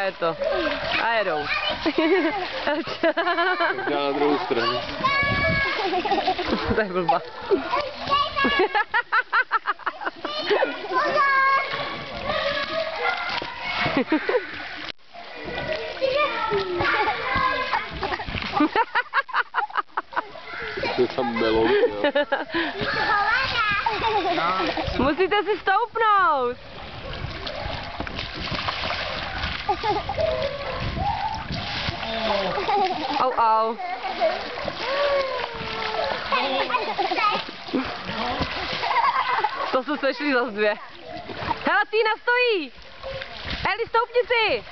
je to. A jedou. Já na druhou stranu. To je blbá. To je tam melon, jo. Musíte si stoupnout. Au, au. To jsou sešli zase dvě. Hele, Týna stojí. Eli, stoupni si.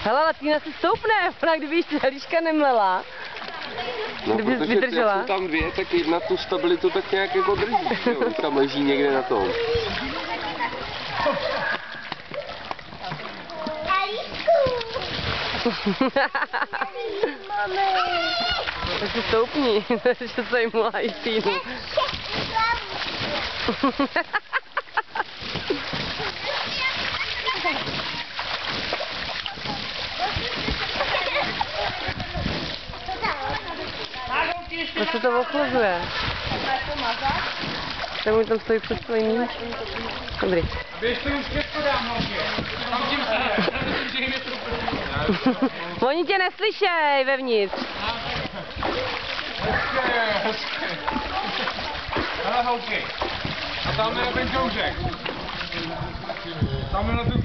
Hele, ale Týna si stoupne, ona kdyby jí Eliška nemlela. No, Kdyby protože vydržela. jsou tam dvě, tak jedna tu stabilitu tak nějak jako drží. Jo, tam leží někde na tom. Tak si stoupni, že se jim mlají Týnu. To se to ochlazuje. Tak mi tam stojí před svým míč. Dobrý. Oni tě neslyšej vevnitř. Hele, holky. A tam je ten kouřek. Tam je na tu